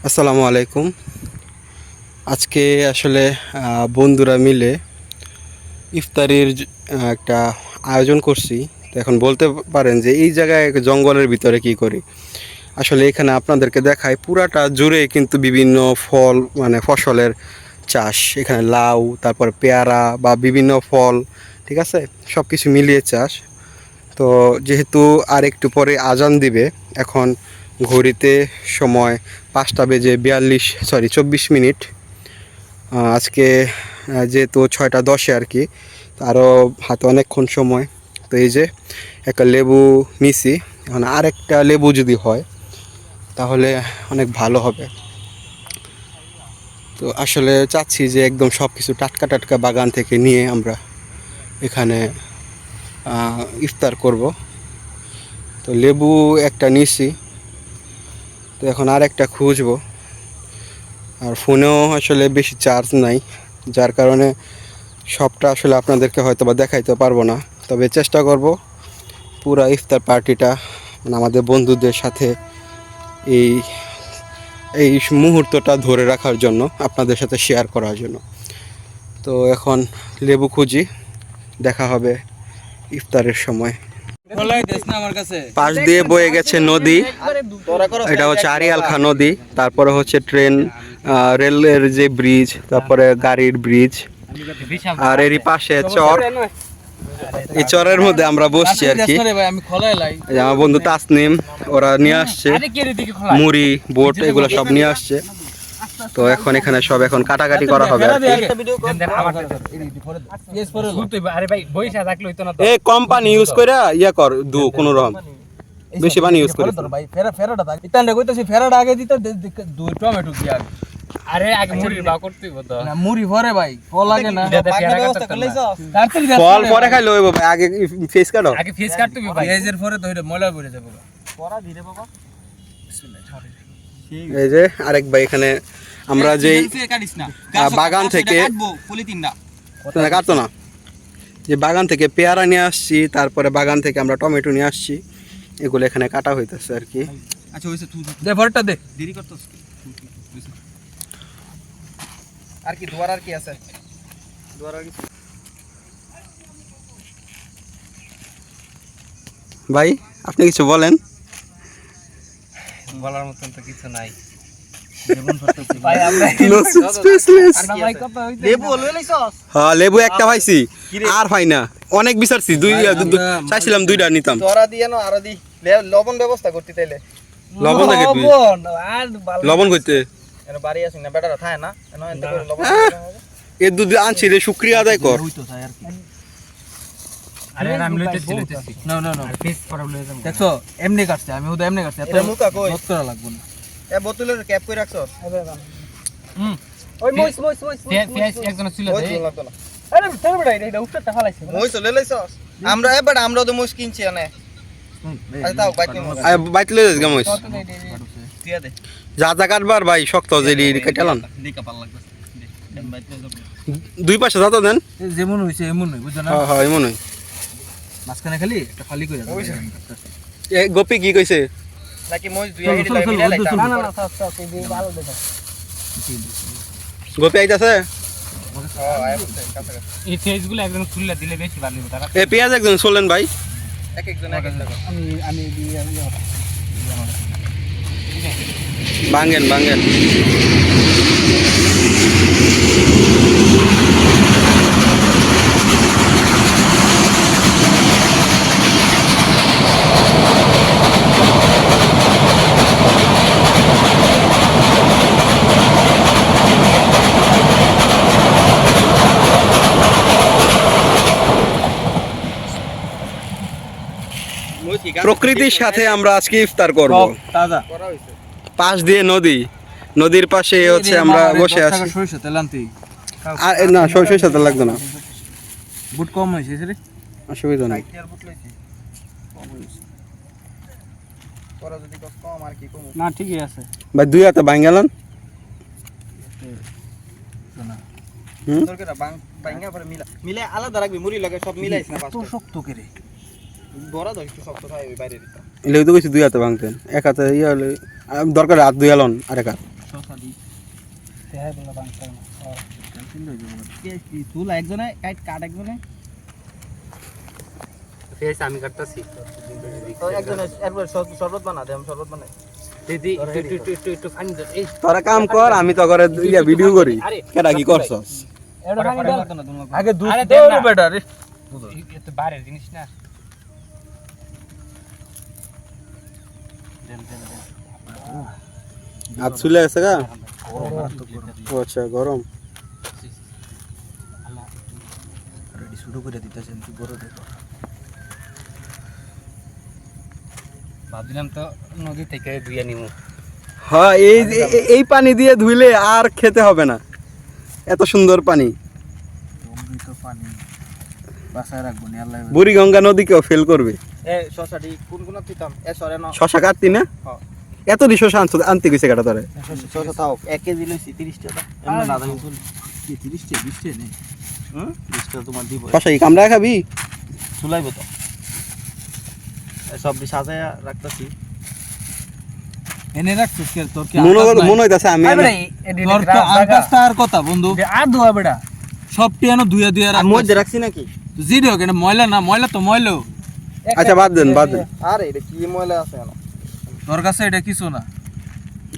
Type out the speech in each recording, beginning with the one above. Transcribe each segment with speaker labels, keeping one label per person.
Speaker 1: আসসালামু আলাইকুম। আজকে আসলে বন্ধুরা মিলে ইফতারির একটা আয়োজন করছি। তো এখন বলতে পারেন যে এই জায়গায় জঙ্গলের ভিতরে কি করি। আসলে এখানে আপনাদেরকে দেখায় পুরাটা জুড়ে কিন্তু বিভিন্ন ফল মানে ফসলের চাষ। এখানে লাউ, তারপর পেয়ারা বা বিভিন্ন ফল, ঠিক আছে, সব কিছু মিলিয়ে চাষ। তো যেহেতু আর একটু পরে আজান দিবে, এখন ঘড়িতে সময় 5:42 আজকে যেহেতু 6:10 আর কি, তো আরও হাতে অনেকক্ষণ সময়। তো এই যে একটা লেবু নিছি, এখন আর একটা লেবু যদি হয় তাহলে অনেক ভালো হবে। তো আসলে চাচ্ছি যে একদম সব কিছু টাটকা টাটকা বাগান থেকে নিয়ে আমরা এখানে ইফতার করব। তো লেবু একটা নিছি, তো এখন আর একটা খুঁজবো। আর ফোনেও আসলে বেশি চার্জ নাই, যার কারণে সবটা আসলে আপনাদেরকে হয়তো বা দেখাইতে পারবো না। তবে চেষ্টা করব পুরা ইফতার পার্টিটা মানে আমাদের বন্ধুদের সাথে এই এই মুহূর্তটা ধরে রাখার জন্য, আপনাদের সাথে শেয়ার করার জন্য। তো এখন লেবু খুঁজি, দেখা হবে ইফতারের সময়। পাশ দিয়ে বয়ে গেছে নদী, এটা হচ্ছে আরিয়াল খাঁ নদী। তারপরে হচ্ছে ট্রেন, রেলের যে ব্রিজ, তারপরে গাড়ির ব্রিজ, আর এরই পাশে চর। এই চরের মধ্যে আমরা বসছি আর কি। আমার বন্ধু তাসনিম ওরা নিয়ে আসছে মুড়ি, বোট, এগুলো সব নিয়ে আসছে। তো এখন এখানে সব এখন কাটাকাটি করা হবে আর কি। এই কম পানি ইউজ করে ইয়া কর দু কোন রকম, বেশি পানি ইউজ করে ভাই। ফেরাটা থাক ইতানটা কইতাছি, ফেরাটা আগে দিতে দুই টমেটো কি আগে। আরে আগে মুড়ি বা করতেই বতো না, মুড়ি পরে ভাই ফল লাগে না। ব্যবস্থা করলাইছো ফল পরে খাই লইব ভাই, আগে ফেস কাটো, আগে ফেস কাটতে হবে ভাই। ফেজের পরে তো এটা ময়লা পড়ে যাবে পড়া ধীরে বাবা। বিসমিল্লাহ। এই যে আরেক ভাই এখানে আমরা যে বাগান থেকে কাটতো না, যে বাগান থেকে পেয়ারা নিয়ে আসছি, তারপরে বাগান থেকে আমরা টমেটো নিয়ে আসছি, এগুলো এখানে কাটা হইতেছে আর কি। আচ্ছা হইছে, দে ভরটা দে, দেরি করতেছ আর কি। দুয়ার আর কি আছে, দুয়ার আর কি ভাই, আপনি কিছু বলেন। বলার মতন তো কিছু নাই। লেবু একটা পাইছি, আর পাই না, অনেক বিচারছি, চাইছিলাম দুইটা নিতাম। লবণ ব্যবস্থা করতে তাইলে লবণ করতে এর দুধ আনছি রে, শুক্রিয়া আদায় কর। দেখছো এমনি কাটছে, আমি ওদের এমনি কাটছে, এত করা লাগবে না। এ বোতলের ক্যাপ কই রাখছস? ওই মইস একজন ছিল দে। আরে তোর বড় এটা উঠতে ফালাইছে। মইস লই লইছস? আমরা এবার আমরা তো মইস কিনছি এনে। আচ্ছা তাও বাইতে মইস। আয় বাইতে লই যাস মইস। দিয়া দে। যা যা কাটবার ভাই শক্ত জেলি কাটালাম। দিকা পাল লাগবে। দুই পাশে দাও দেন। যেমন হইছে এমন হই, বুঝছ না? হ্যাঁ হ্যাঁ এমন হই। মাঝখানে খালি একটা খালি কইরা দাও। এ গোপী কি কইছে? নাকি মইস দুই আইডি মিলা লাইতা। না না না সব এই ভালো দেখো। গোপী আইতাছে? হ্যাঁ আইতাছে কাছে। এই ফেজগুলো একদম খুললা দিলে বেশি ভালো হবে তারা। এ পেঁয়াজ একজন চলেন ভাই। এক একজন এক এক টাকা। আমি দিয়ে বাঙ্গেন বাঙ্গেন। প্রকৃতির সাথে আমরা আজকে ইফতার করব। পাশ দিয়ে নদী, নদীর পাশে হচ্ছে আমরা বসে আছি। আর না সরষের সাথে লাগবে না, বুট কম হয়েছে রে, অসুবিধা নেই। না ঠিকই আছে ভাই, দুই হাতে ভাঙ গেলেন। মিলে আলাদা রাখবি, মুড়ি লাগে সব মিলাইছ না, শক্ত করে বড়া ধর একটু শক্ত হয় ওই বাইরে দিতে। এলে তো কইছি দুই হাতে ভাঙতেন, এক হাতে ইয়া হলে দরকার হাত দুই আলন আরেক হাত।
Speaker 2: শসা দি তেহাই বলা বাংলা না টেনশন লই যাব কে কি তুলা একজনে কাট একজনে
Speaker 3: ফেস আমি কাটতাছি
Speaker 2: তো একজনে একবার শরবত বানা দে আমি শরবত বানাই
Speaker 3: দিদি একটু ফাইন দে এই
Speaker 1: তোরা কাম কর আমি তো করে ইয়া ভিডিও করি কেডা কি করছস
Speaker 2: এটা ভাঙি দাও না তুমি
Speaker 4: আগে দুধ
Speaker 3: আরে
Speaker 4: দে
Speaker 3: দেন
Speaker 4: রে
Speaker 3: না।
Speaker 4: বেটা রে
Speaker 3: এত বাইরের জিনিস না দেন
Speaker 1: হাত চলে গেছে গা ও আচ্ছা গরম
Speaker 4: রেডি শুরু করে দিতেছেন তুই বড় দে
Speaker 3: ভাবছিলাম তো নদী থেকে ধুইয়া নিমু
Speaker 1: হ্যাঁ এই পানি দিয়ে ধুইলে আর খেতে হবে না এত সুন্দর পানি
Speaker 4: অমৃত পানি বাসায় রাখবো নি আল্লাহ
Speaker 1: বুড়িগঙ্গা নদীকেও ফেল করবে
Speaker 2: এ শসাটি কোন কোন দিতাম এ সরে না
Speaker 1: শশা কাটতি না
Speaker 2: হ্যাঁ।
Speaker 1: এত দিশো আনতে গেছে কাটা তোরে
Speaker 2: শসা তাও 1 কেজি লইছি 30 টাকা এমন না দামি
Speaker 4: কি 30 টা 20 টা নেই
Speaker 2: হুম 20 টাকা তোমার দিব
Speaker 1: শশা কি কামড়া খাবি
Speaker 2: চুলাইব তো সব সাজায়া রাখতাছি
Speaker 4: এনে রাখছিস কে তোর কি
Speaker 1: মনে হইতাছে আমি
Speaker 4: তোর তো আন্দাজটা আর কথা বন্ধু
Speaker 2: আর ধোয়া বেটা
Speaker 4: সব টিয়ানো দুইয়া
Speaker 2: আর মধ্যে রাখছি নাকি
Speaker 4: জিডিও কেন ময়লা না ময়লা তো ময়লা
Speaker 1: আচ্ছা বাদ দেন
Speaker 2: আরে এটা কি ময়লা আছে না
Speaker 4: তোর কাছে এটা কিছু না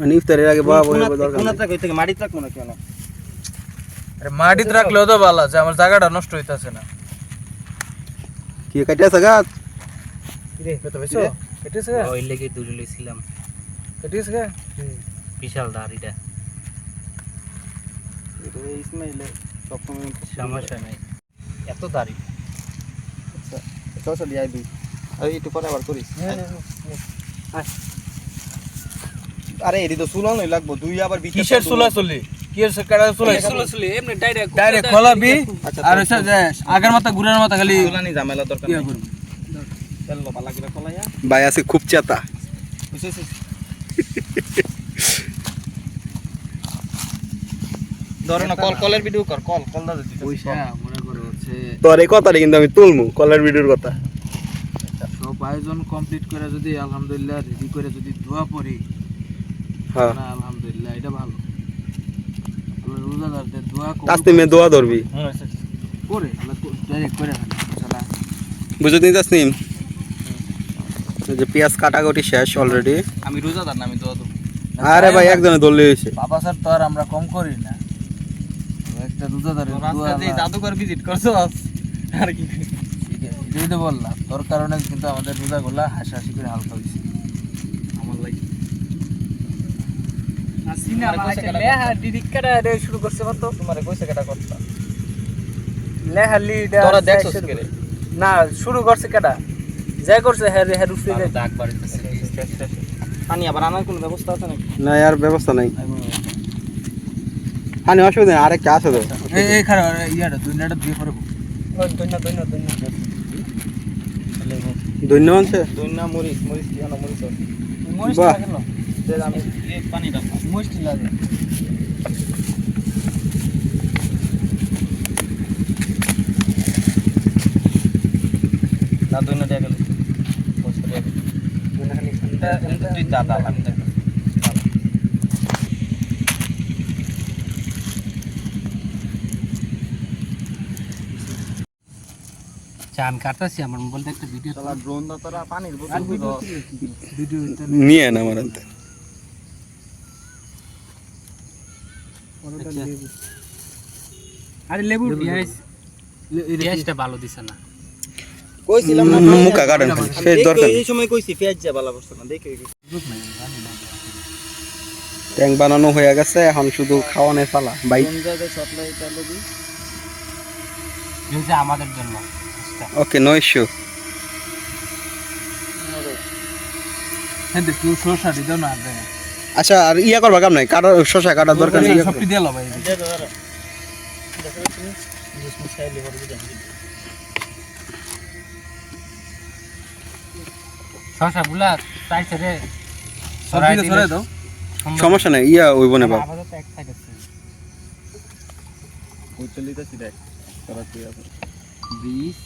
Speaker 1: মানে ইফতারের আগে বাবা বলে দরকার
Speaker 2: কোন
Speaker 1: নেই।
Speaker 2: থেকে থেকে মাটিতে রাখবো না কেন
Speaker 4: আরে মাটিতে রাখলেও তো ভালো আছে আমার জায়গাটা নষ্ট হইতাছে না
Speaker 1: কি কাটিয়াছে গাছ
Speaker 2: রে কত বেশি
Speaker 4: কেটেছে
Speaker 3: ওই লেগে দূরে লইছিলাম
Speaker 4: কেটেছে
Speaker 3: বিশাল দাড়িটা
Speaker 2: এটা ইসমাইলে সব সময়
Speaker 3: সমস্যা নাই এত দাড়ি
Speaker 2: শসা দিয়ে দিই আর একটু পরে আবার করিস আরে এডি তো চুলানোই লাগবো দুই আবার
Speaker 4: কিসের চুলা চলি কিসের কাটা চুলা
Speaker 3: চলে এমনি ডাইরেক্ট
Speaker 4: ডাইরেক্ট খোলাবি
Speaker 2: আচ্ছা,
Speaker 4: আর হচ্ছে যে আগের মাথা ঘুরার মাথা খালি
Speaker 2: চুলানি ঝামেলা দরকার
Speaker 4: ইয়া
Speaker 2: নেই
Speaker 4: করবি
Speaker 2: তেল ভালো করে খোলাইয়া
Speaker 1: ভাই আছে খুব চেতা
Speaker 2: বুঝছিস ধরে না কলের ভিডিও কর কল দাও দিতে
Speaker 4: পয়সা মনে করে হচ্ছে
Speaker 1: তোর এই কথাটা কিন্তু আমি তুলমু কলের ভিডিওর কথা
Speaker 4: সব আয়োজন কমপ্লিট করে যদি আলহামদুলিল্লাহ রেডি করে যদি দোয়া পড়ি
Speaker 1: হ্যাঁ
Speaker 4: না আলহামদুলিল্লাহ এটা ভালো আল্লাহ রোজাদারদের দোয়া
Speaker 1: আস্তে মে দোয়া ধরবি
Speaker 4: করে আল্লাহ ডাইরেক্ট করে চলা
Speaker 1: বুঝতে নিতাস নিম যে পেঁয়াজ কাটাকুটি শেষ অলরেডি
Speaker 2: আমি রোজাদার না আমি দোয়া দেবো
Speaker 1: আরে ভাই একজনে ধরলে হয়েছে
Speaker 4: বাবা স্যার তো আর আমরা কম করি না একটা রোজাদারের দোয়া
Speaker 2: রাস্তাতে
Speaker 4: আল্লাহ-
Speaker 2: জাদুঘর ভিজিট করছো আর কি
Speaker 4: ঠিক আছে, এটাই তো বললাম তোর কারণে কিন্তু আমাদের রোজাগুলা হাসি করে হালকা হয়েছে
Speaker 2: আমার লাগি
Speaker 3: সিনা লেহা ডিডিক কাটা শুরু করছে কত
Speaker 2: তোমারে কইছে কেটা করতা
Speaker 3: লেহা লিডা
Speaker 2: তোরা দেখছস কে রে
Speaker 3: না শুরু করছে কাটা যাই করছে হ্যাঁ হ্যাঁ রুফে
Speaker 2: দাগ বাড়িতেছে পানি আবার আনার কোনো ব্যবস্থা আছে নাকি
Speaker 1: না আর ব্যবস্থা নাই পানি অসুবিধা নেই আরেকটা আছে তো
Speaker 4: এই খারাপ ইয়াটা দুনিয়াটা দিয়ে পরে
Speaker 3: দৈন্য
Speaker 1: দৈন্য আনছে
Speaker 2: দইনা মরিচ কি না মরিচ
Speaker 3: মরিচ
Speaker 1: বাহ।
Speaker 3: লাগে না
Speaker 2: দে আমি পানি দাও
Speaker 3: মরিচ লাগে
Speaker 2: না দইনা দিয়ে গেল তুই দাদা আমি দেখ
Speaker 3: আচ্ছা আমি কাটতাছি আমার মোবাইলটা একটা ভিডিও
Speaker 2: শালা ড্রোন দা তোরা পানির বোতল বুঝো
Speaker 4: ভিডিও
Speaker 1: নিয়ে না আমার আনতে
Speaker 3: আরে লেবু পেঁয়াজটা ভালো দিছে না
Speaker 2: কইছিলাম না
Speaker 1: মুখা কাটেন সেই
Speaker 2: দেখো,
Speaker 1: দরকার
Speaker 2: এই সময় কইছি পেঁয়াজ যা ভালো করছ না দেখো
Speaker 1: ট্যাং বানানো হয়ে গেছে এখন শুধু খাওয়ানোর পালা ভাই
Speaker 2: কোন জায়গায় সাপ্লাই চালু দি
Speaker 3: এই যে আমাদের জন্য
Speaker 1: ওকে নো ইস্যু
Speaker 4: হ্যাঁ দেখ তুই শসা দিও না দে
Speaker 1: আচ্ছা আর ইয়া করবা কাম নাই কাটা শশা কাটার দরকার নেই
Speaker 4: সবটি দিয়ে ভাই
Speaker 2: দে দাদা দেখো তুমি জুস মিশাই লিভার বুঝা
Speaker 3: শশাগুলা চাইছে রে
Speaker 4: সবটি সরাই দাও
Speaker 1: সমস্যা নাই ইয়া হইব না বাবা
Speaker 3: আপাতত এক সাইড আছে
Speaker 2: ওই চলিতেছি দেখ তোরা তুই আছে
Speaker 3: 20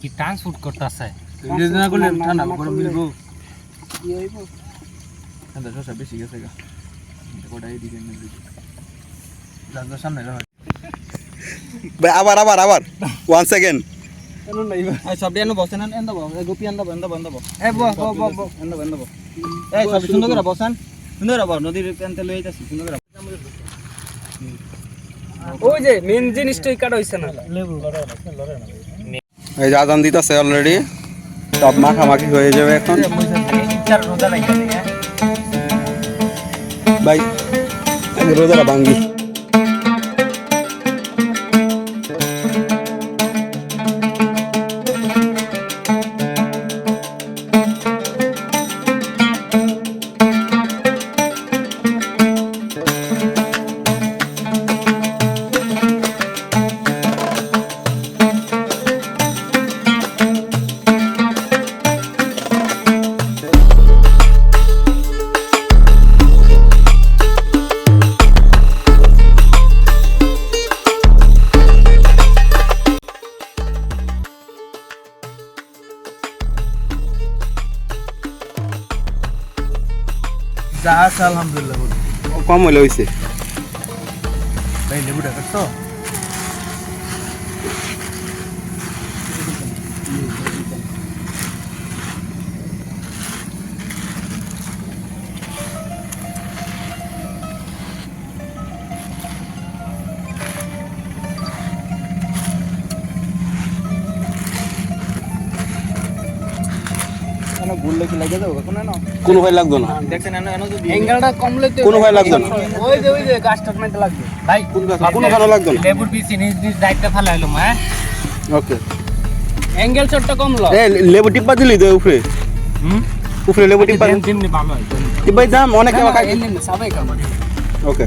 Speaker 3: কি ট্রান্সপোর্ট করতেছে
Speaker 4: ভিডিও না করলে ঠান্ডা গরম মিলবো শসা বেশি গেছে গা ওটাই দিবেন না সামনে রাখ
Speaker 1: ভাই আবার 1 সেকেন্ড
Speaker 2: সব দিয়ে বসেন এন দেবো গোপি এন দেবো এই বো এন দেবো এই সব সুন্দর করে বসেন সুন্দর করে নদীর প্যান্তে লয়ে যাচ্ছি সুন্দর করে
Speaker 3: ওই যে মেন জিনিসটাই কাটা হইছে না
Speaker 1: এই যে আজান দিতেছে অলরেডি সব মাখামাখি হয়ে যাবে এখন ভাই আমি রোজাটা ভাঙ্গি
Speaker 4: যা আছে আলহামদুলিল্লাহ
Speaker 1: কম হলে হয়েছে
Speaker 4: ভাই লেবুটা কাটতো
Speaker 2: বললে কি লাগে যাবো কোনো না
Speaker 1: কোনো ভয় লাগতো না
Speaker 2: দেখছেন এন যদি
Speaker 3: অ্যাঙ্গেলটা কমলে তো
Speaker 1: কোনো ভয় লাগতো না
Speaker 3: ওই যে গাছটার মধ্যে লাগবে ভাই
Speaker 1: কোনো ভালো লাগতো না
Speaker 3: লেবুর পিছি নিজ দায়িত্ব ফেলা হলো হ্যাঁ
Speaker 1: ওকে
Speaker 3: অ্যাঙ্গেল শটটা কমলো
Speaker 1: এ লেবু টিপা দিলি তো উপরে উপরে লেবু টিপা
Speaker 3: দিননি ভালো হয়
Speaker 1: টিপাই দাম অনেক খাই
Speaker 3: এমনি সবাই খাবে
Speaker 1: ওকে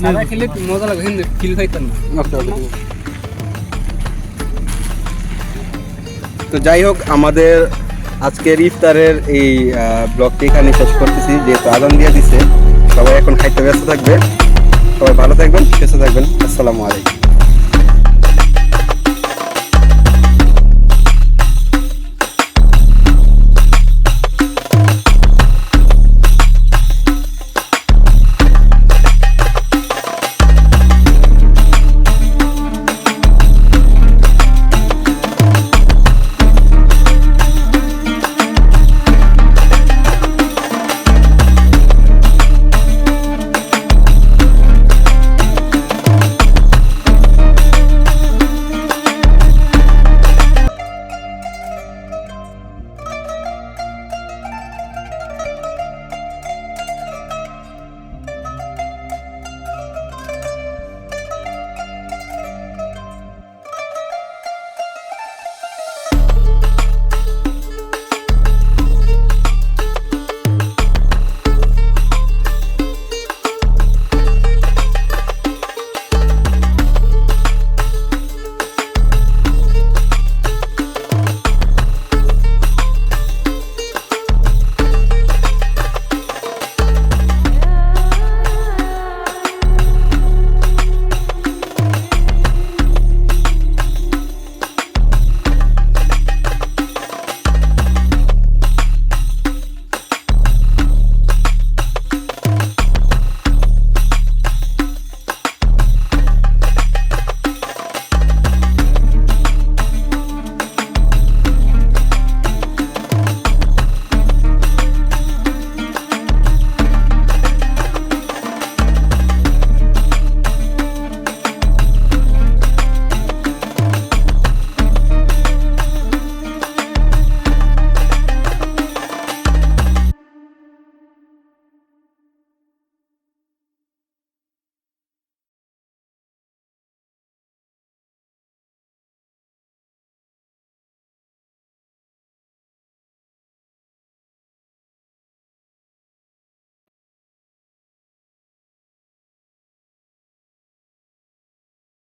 Speaker 3: সবাই খেলে মজা লাগে কিন্তু ফিল খাইতেন না
Speaker 1: ওকে ওকে তো যাই হোক আমাদের আজকের ইফতারের এই ব্লগটি এখানে শেষ করতেছি যেহেতু আজান দিয়ে দিছে সবাই এখন খাইতে ব্যস্ত থাকবে সবাই ভালো থাকবেন সুস্থ থাকবেন আসসালামু আলাইকুম